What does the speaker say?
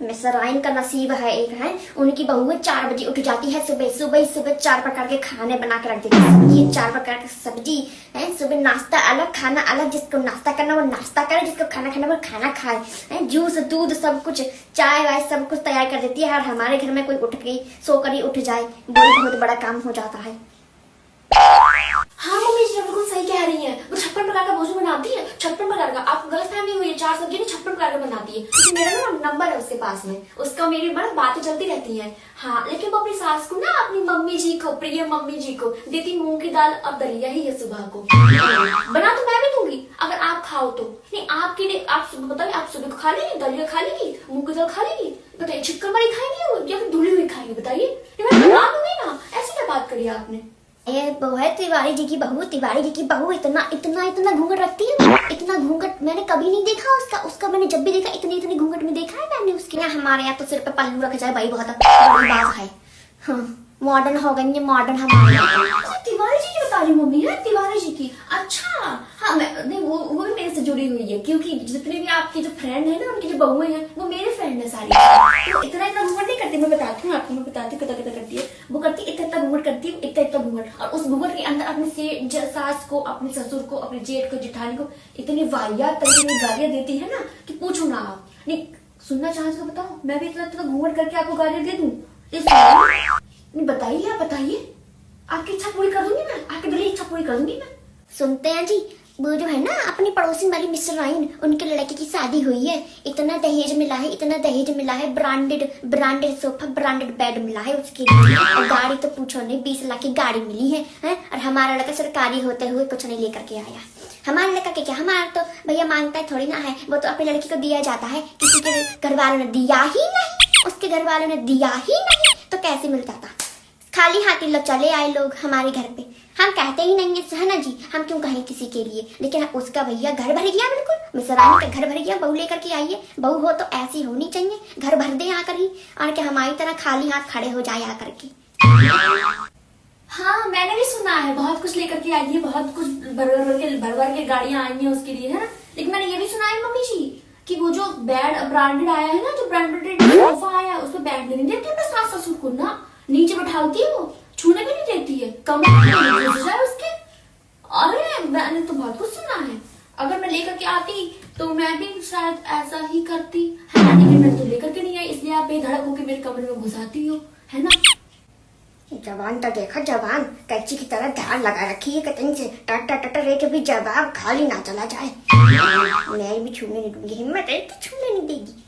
मिसराइन का नसीब है एक है, उनकी बहुएं 4 बजे उठ जाती है, सुबह सुबह सुबह 4 प्रकार के खाने बना के रख देती है। सब्जी 4 प्रकार की सब्जी है, सुबह नाश्ता अलग खाना अलग, जिसको नाश्ता करना वो नाश्ता करे, जिसको खाना खाना वो खाना खाए है, जूस दूध सब कुछ चाय वाय सब कुछ तैयार कर देती है। और हमारे घर में कोई उठ गई सोकर ही उठ जाए वो बहुत बड़ा काम हो जाता है। हाँ मम्मी जी बिल्कुल सही कह रही है। वो 56 प्रकार का भोजन बनाती है, 56 प्रकार का। आप गलत फहमी हुई है, 4 सब्जी नहीं 56 प्रकार का बनाती है। क्योंकि मेरा ना नंबर है उसके पास में, उसका मेरी बड़ा बातें चलती रहती हैं। हाँ लेकिन वो अपनी सास को ना, अपनी मम्मी जी को, प्रिय मम्मी जी को देती मूंग की दाल और दलिया ही है सुबह को। बना तो मैं भी दूंगी अगर आप खाओ तो। नहीं आपके लिए, आप बताइए, आप सुबह को खा लेंगी, दलिया खा लेंगी, मूंग की दाल खा लेंगी, बताइए चिकन वाली खाएंगी या फिर धुली हुई खाएंगी? बताइए, मैं बना दूंगी ना। ऐसी क्या बात करी आपने? ये बहू है तिवारी जी की बहू, तिवारी जी की बहू इतना इतना इतना घूंघट रखती है, इतना घूंघट मैंने कभी नहीं देखा उसका मैंने जब भी देखा इतनी घूंघट में देखा है मैंने उसके। यहाँ हमारे यहाँ तो सिर पे पल्लू रखा जाए भाई बहुत बड़ी बात है। हाँ मॉडर्न हो गई, मॉडर्न हमारे यहाँ। तिवारी जी की बता रही मम्मी है, तिवारी जी की। अच्छा हाँ, मैं नहीं वो भी मेरे से जुड़ी हुई है, क्योंकि जितने भी आपके जो फ्रेंड है ना, उनकी जो बहुएं हैं वो मेरे फ्रेंड है सारी। तो इतना घूंघट नहीं करती, मैं बताती हूँ आपको, मैं बताती हूँ कितना करती है वो। करती इतना घूंघट करती है, इतना घूंघट। और उस घूंघट के अंदर अपने सास को, अपने ससुर को, अपने जेठ को, जेठानी को इतनी वाहियात तरीके की गालियां देती है ना कि पूछो ना आप। नहीं सुनना चाहते तो बताओ, मैं भी इतना घूंघट करके आपको गालियां दे दूं? नहीं बताइए, आप बताइए, आपकी इच्छा पूरी कर दूंगी मैं, आपकी दिली इच्छा पूरी कर दूंगी मैं। सुनते हैं जी, वो जो है ना अपनी पड़ोसी वाली मिसराइन, उनके लड़के की शादी हुई है, इतना दहेज मिला है, इतना दहेज मिला है, ब्रांडेड सोफा, ब्रांडेड बेड मिला है उसके लिए। और गाड़ी तो पूछो नहीं, 20 लाख की गाड़ी मिली है, और हमारा लड़का सरकारी होते हुए कुछ नहीं लेकर के आया। हमारे लड़का के क्या, हमारा तो भैया मांगता है थोड़ी ना है, वो तो अपनी लड़की को दिया जाता है, किसी के घर वालों ने दिया ही नहीं, उसके घर वालों ने दिया ही नहीं, तो कैसे मिल जाता? खाली हाथी लोग चले आए लोग हमारे घर पे। हम कहते ही नहीं है ना जी, हम क्यों कहें किसी के लिए। लेकिन उसका भैया घर भर गया, बिल्कुल मिसरानी का घर भर गया। बहू लेकर के आई है, बहू हो तो ऐसी होनी चाहिए, घर भर दे आकर ही, और क्या हमारी तरह खाली हाथ खड़े हो जाए आकर के। हाँ मैंने भी सुना है, बहुत कुछ लेकर के आई है, बहुत कुछ भर के गाड़ियां आई हैं उसके लिए, है ना। लेकिन मैंने ये भी सुना है मम्मी जी कि वो जो बेड ब्रांडेड आया है ना, जो ब्रांडेड सोफा आया है, उसमें बैठ नहीं देती अपने सास ससुर को ना, नीचे बैठाती है, वो छूने भी नहीं देती है, कमरे में जाए उसके। अरे मैंने तो बहुत कुछ सुना है। अगर मैं लेकर के आती तो मैं भी शायद ऐसा ही करती, है ना। लेकिन मैं तो लेकर के नहीं आई, इसलिए आप बेधड़क होकर मेरे कमरे में घुसाती हो, है ना। जवान तो देखा, जवान कैची की तरह ध्यान लगा रखी है कतन से, टट रे के भी जवाब खाली ना चला जाए। मैं भी छूने नहीं दूंगी, हिम्मत है तो छूने नहीं देगी।